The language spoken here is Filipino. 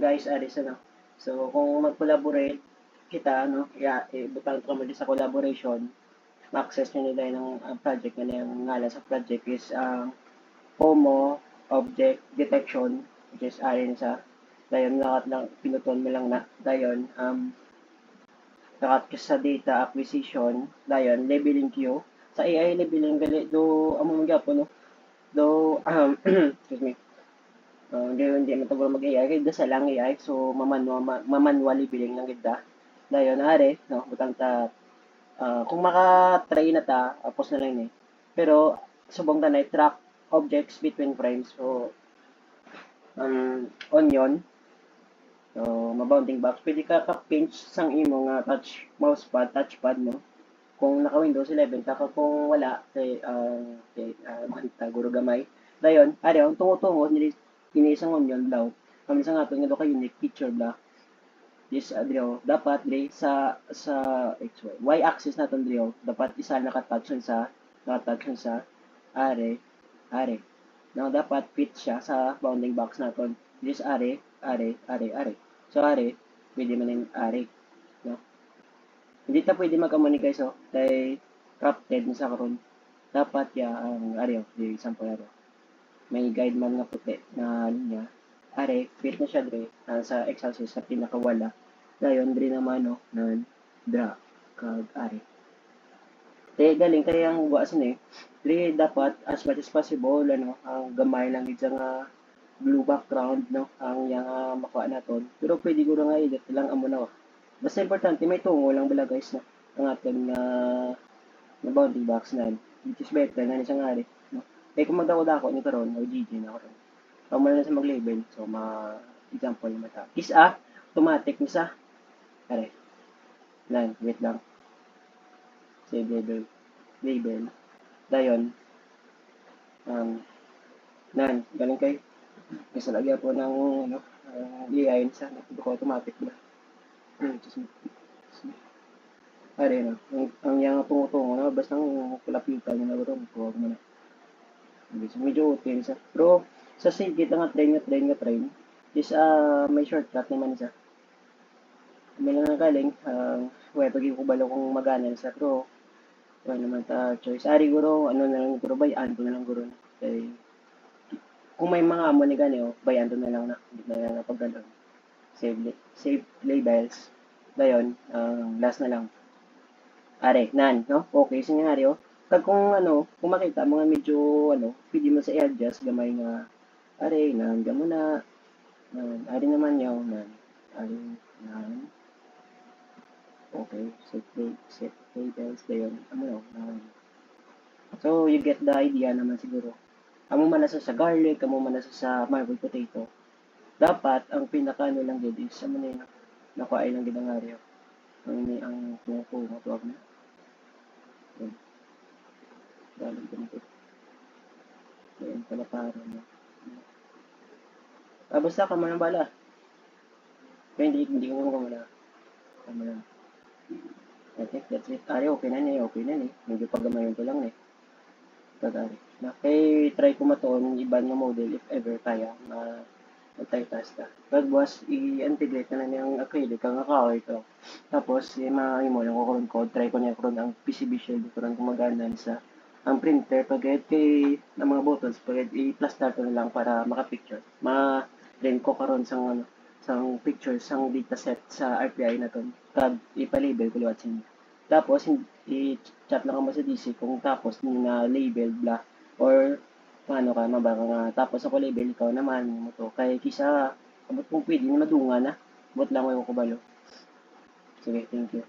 guys, aris ano. So, kung mag-collaborate kita, no, butang kami sa collaboration, ma-access nyo nila ng project na yung ngalan sa project is FOMO Object Detection, which is arin sa dayon lahat lang pinuton mo lang na dayon nakat sa data acquisition dayon labeling queue sa AI labeling gali do among gyapon no do excuse me. Hindi matagol mag-AI kay da sa lang AI so manually billing lang gid da dayon are no butang ta kung maka-try na ta post na lang ni pero subong ta na track objects between frames so onion so mabounding box pwede ka ka-pinch sang imo nga touch mousepad touchpad no kung naka Windows 11 ka kung wala guro gamay dayon ari ang tungo-tungo ini isang onion daw kami sa nga nga ka unique picture block this adrio dapat dire sa y axis naton drio dapat isa nakatouch sa are no dapat fit siya sa bounding box naton this are so are pwede man yung are no hindi ta pwede magkamunikay so kay crafted sa karon dapat ya ang are di sample are may guide man nga puti na linya are fit na siya dire sa x-axis sa pinakawala dayon dire naman no nan dra kag are galing kaya ang buwasan dire dapat as much as possible ano ang gamay lang gid nga blue background no ang yang makuha naton pero pwede ko nga edit lang amo na basta importante may tungo lang bala guys no ang aton na bounding box na which is better na isang ari no kaya kung magdako-dako ni karon o GG na karon pamala na sa mag-label so example mata is automatic ni sa are nan wait lang save label dayon nan galing kay kasi lagyan po ng ano AI sa ko automatic na are no ang yang tungo na basta ang kulapitan na ro ko mo na medyo okay sa pero sa sige nga train is may shortcut naman isa may lang galing pag ko balo kung magana sa pero wala naman ta choice ari guro ano na lang guro bayan ko na lang guro kay kung may mga amo ni gani bayan to na lang na hindi na lang paggalon save labels dayon last na lang are nan no okay sige nga kag kung kung makita mga medyo pwede mo sa i-adjust gamay nga are nan gamo na ari naman yaw nan ari nan okay set labels dayon so you get the idea naman siguro amo man nasa sa garlic amo man nasa sa marbled potato dapat ang pinaka lang gid is amo na yun nakuha lang gid ang area ang tungko matuwag na dalang ganito ayan pala para no basta ka man ang bala kaya hindi ko muna kamo na I think that's it okay na ni medyo pagamayon ko lang kagari na kay try ko matuon iban nga model if ever kaya mag-typecast ka. Pag buwas, i-integrate na niyang acrylic ang akaw ito. Tapos, mo lang ko karon code. Try ko niya karon ang PC Visual dito rin gumagana sa ang printer. Pag kay ng mga buttons, pag i-plaster ko na lang para maka-picture. Ma-rin ko karon sang picture, sang dataset sa RPI na to. Tag, ipalabel ko liwat sa inyo. Tapos, i-chat lang mo sa DC kung tapos na label bla or paano ka mabaka nga tapos ako label ikaw naman mo to kay kisa abot kung pwede na madunga na abot lang ko balo sige thank you